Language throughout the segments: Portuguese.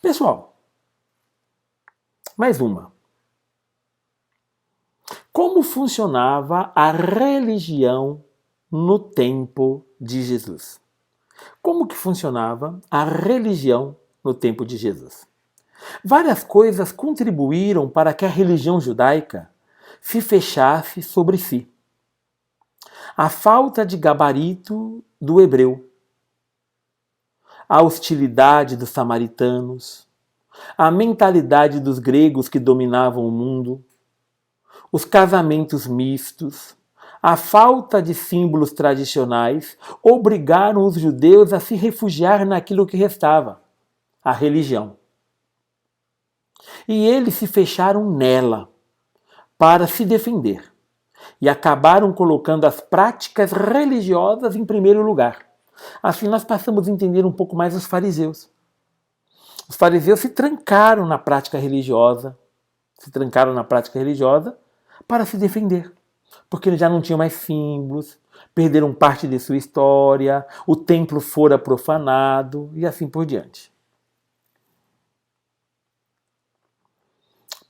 Pessoal, mais uma. Como funcionava a religião no tempo de Jesus? Como que funcionava a religião no tempo de Jesus? Várias coisas contribuíram para que a religião judaica se fechasse sobre si. A falta de gabarito do hebreu, a hostilidade dos samaritanos, a mentalidade dos gregos que dominavam o mundo, os casamentos mistos, a falta de símbolos tradicionais obrigaram os judeus a se refugiar naquilo que restava, a religião. E eles se fecharam nela para se defender e acabaram colocando as práticas religiosas em primeiro lugar. Assim nós passamos a entender um pouco mais os fariseus. Os fariseus se trancaram na prática religiosa, para se defender, porque eles já não tinham mais símbolos, perderam parte de sua história, o templo fora profanado e assim por diante.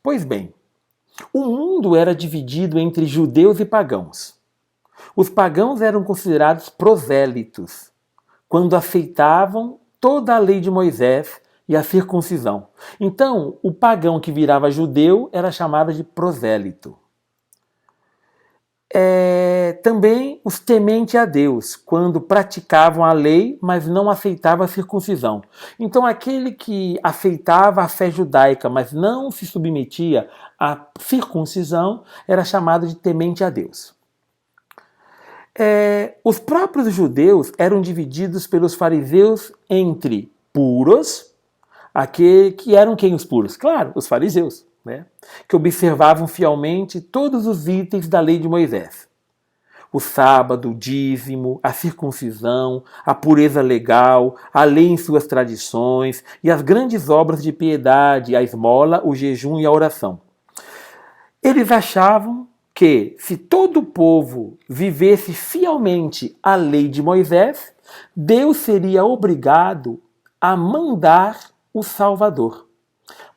Pois bem, o mundo era dividido entre judeus e pagãos. Os pagãos eram considerados prosélitos, quando aceitavam toda a lei de Moisés e a circuncisão. Então, o pagão que virava judeu era chamado de prosélito. Também os tementes a Deus, quando praticavam a lei, mas não aceitavam a circuncisão. Então, aquele que aceitava a fé judaica, mas não se submetia à circuncisão, era chamado de temente a Deus. Os próprios judeus eram divididos pelos fariseus entre puros, que eram quem os puros? Claro, os fariseus, né? Que observavam fielmente todos os itens da lei de Moisés. O sábado, o dízimo, a circuncisão, a pureza legal, a lei em suas tradições e as grandes obras de piedade, a esmola, o jejum e a oração. Eles achavam que, se todo o povo vivesse fielmente a lei de Moisés, Deus seria obrigado a mandar o Salvador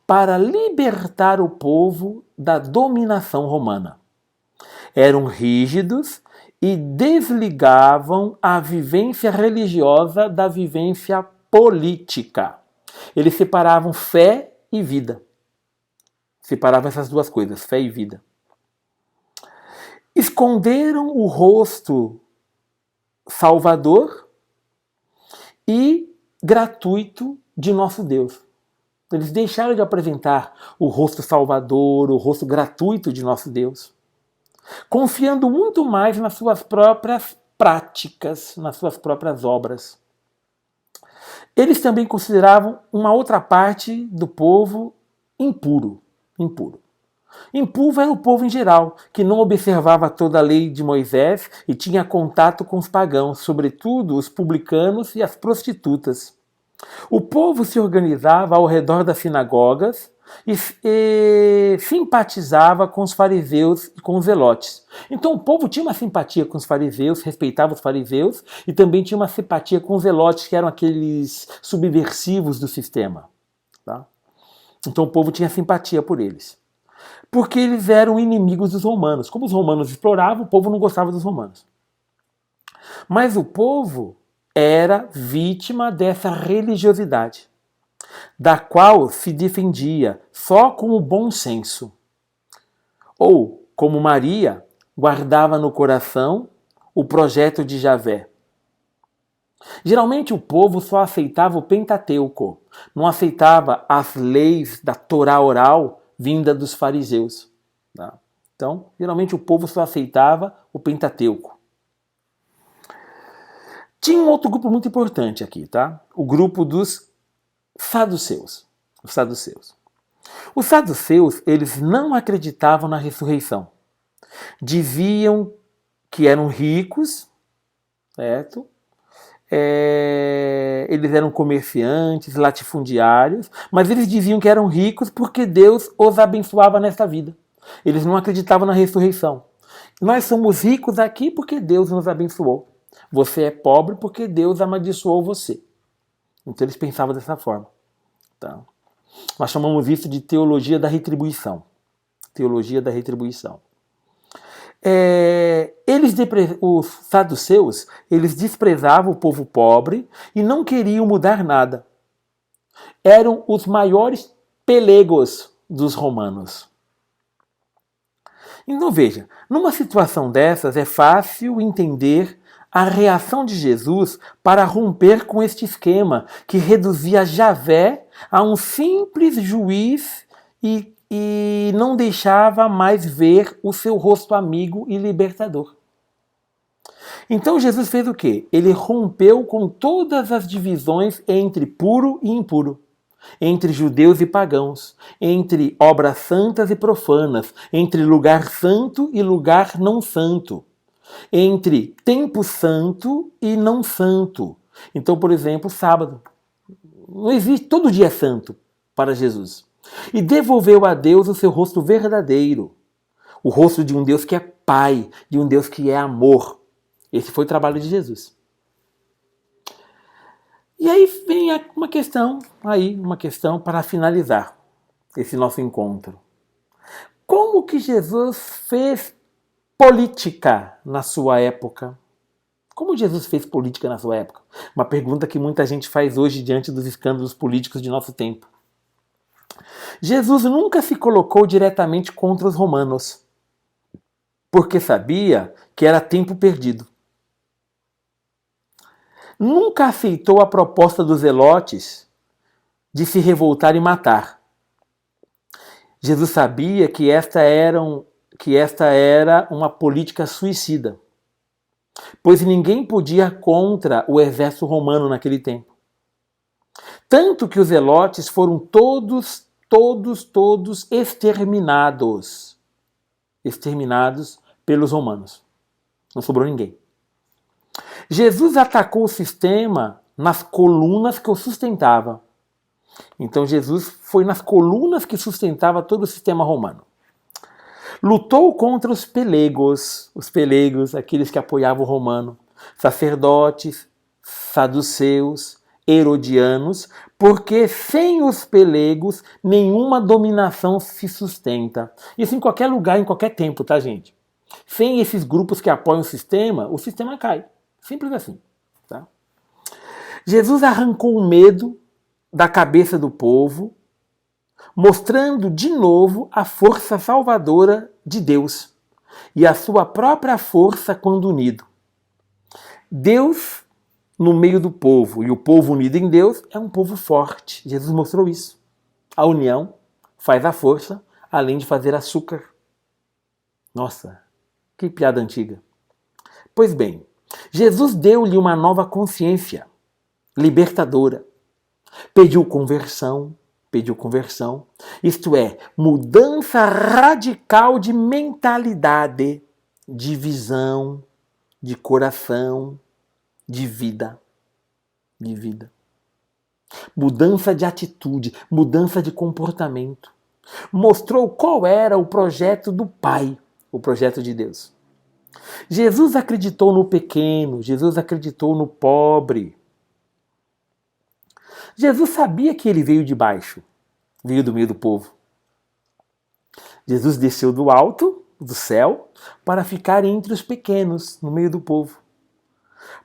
para libertar o povo da dominação romana. Eram rígidos e desligavam a vivência religiosa da vivência política. Eles separavam fé e vida. Separavam essas duas coisas, fé e vida. Esconderam o rosto salvador e gratuito de nosso Deus. Eles deixaram de apresentar o rosto salvador, o rosto gratuito de nosso Deus, confiando muito mais nas suas próprias práticas, nas suas próprias obras. Eles também consideravam uma outra parte do povo impuro. Impuro era o povo em geral, que não observava toda a lei de Moisés e tinha contato com os pagãos, sobretudo os publicanos e as prostitutas. O povo se organizava ao redor das sinagogas e simpatizava com os fariseus e com os zelotes. Então o povo tinha uma simpatia com os fariseus, respeitava os fariseus e também tinha uma simpatia com os zelotes, que eram aqueles subversivos do sistema. Tá? Então o povo tinha simpatia por eles. Porque eles eram inimigos dos romanos. Como os romanos exploravam, o povo não gostava dos romanos. Mas o povo era vítima dessa religiosidade, da qual se defendia só com o bom senso. Ou, como Maria, guardava no coração o projeto de Javé. Geralmente o povo só aceitava o Pentateuco, não aceitava as leis da Torá oral vinda dos fariseus. Tá? Então, geralmente o povo só aceitava o Pentateuco. Tinha um outro grupo muito importante aqui, tá? O grupo dos saduceus. Os saduceus. Os saduceus, eles não acreditavam na ressurreição. Diziam que eram ricos, certo? Eles eram comerciantes, latifundiários, mas eles diziam que eram ricos porque Deus os abençoava nesta vida. Eles não acreditavam na ressurreição. Nós somos ricos aqui porque Deus nos abençoou. Você é pobre porque Deus amaldiçoou você. Então eles pensavam dessa forma. Tá? Nós chamamos isso de teologia da retribuição. Teologia da retribuição. Os saduceus, eles desprezavam o povo pobre e não queriam mudar nada. Eram os maiores pelegos dos romanos. Então veja, numa situação dessas é fácil entender a reação de Jesus para romper com este esquema que reduzia Javé a um simples juiz e não deixava mais ver o seu rosto amigo e libertador. Então Jesus fez o quê? Ele rompeu com todas as divisões entre puro e impuro, entre judeus e pagãos, entre obras santas e profanas, entre lugar santo e lugar não santo, entre tempo santo e não santo. Então, por exemplo, sábado. Não existe, todo dia é santo para Jesus. E devolveu a Deus o seu rosto verdadeiro, o rosto de um Deus que é Pai, de um Deus que é amor. Esse foi o trabalho de Jesus. E aí vem uma questão para finalizar esse nosso encontro. Como que Jesus fez política na sua época? Como Jesus fez política na sua época? Uma pergunta que muita gente faz hoje diante dos escândalos políticos de nosso tempo. Jesus nunca se colocou diretamente contra os romanos, porque sabia que era tempo perdido. Nunca aceitou a proposta dos zelotes de se revoltar e matar. Jesus sabia que esta era uma política suicida, pois ninguém podia ir contra o exército romano naquele tempo. Tanto que os zelotes foram todos exterminados pelos romanos. Não sobrou ninguém. Jesus atacou o sistema nas colunas que o sustentava. Então Jesus foi nas colunas que sustentava todo o sistema romano. Lutou contra os pelegos, aqueles que apoiavam o romano, sacerdotes, saduceus, herodianos, porque sem os pelegos nenhuma dominação se sustenta. Isso em qualquer lugar, em qualquer tempo, tá, gente? Sem esses grupos que apoiam o sistema cai. Simples assim. Tá? Jesus arrancou o medo da cabeça do povo, mostrando de novo a força salvadora de Deus e a sua própria força quando unido. Deus no meio do povo e o povo unido em Deus é um povo forte. Jesus mostrou isso. A união faz a força, além de fazer açúcar. Nossa, que piada antiga. Pois bem, Jesus deu-lhe uma nova consciência libertadora. Pediu conversão, isto é, mudança radical de mentalidade, de visão, de coração, de vida. Mudança de atitude, mudança de comportamento. Mostrou qual era o projeto do Pai, o projeto de Deus. Jesus acreditou no pequeno, Jesus acreditou no pobre. Jesus sabia que ele veio de baixo, veio do meio do povo. Jesus desceu do alto, do céu, para ficar entre os pequenos, no meio do povo.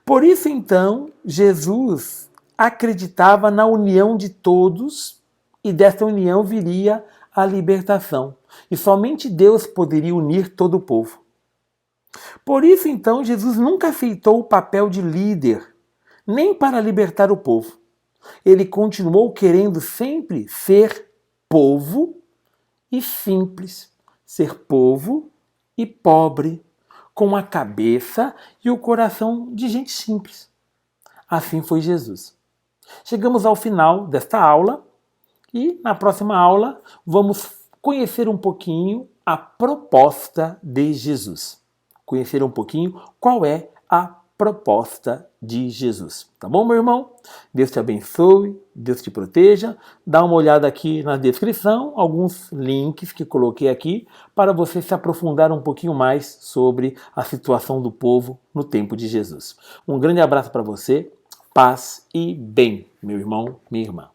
Por isso, então, Jesus acreditava na união de todos e dessa união viria a libertação. E somente Deus poderia unir todo o povo. Por isso, então, Jesus nunca aceitou o papel de líder, nem para libertar o povo. Ele continuou querendo sempre ser povo e simples, ser povo e pobre, com a cabeça e o coração de gente simples. Assim foi Jesus. Chegamos ao final desta aula e na próxima aula vamos conhecer um pouquinho a proposta de Jesus. Conhecer um pouquinho qual é a proposta de Jesus. Tá bom, meu irmão? Deus te abençoe, Deus te proteja. Dá uma olhada aqui na descrição, alguns links que coloquei aqui para você se aprofundar um pouquinho mais sobre a situação do povo no tempo de Jesus. Um grande abraço para você, paz e bem, meu irmão, minha irmã.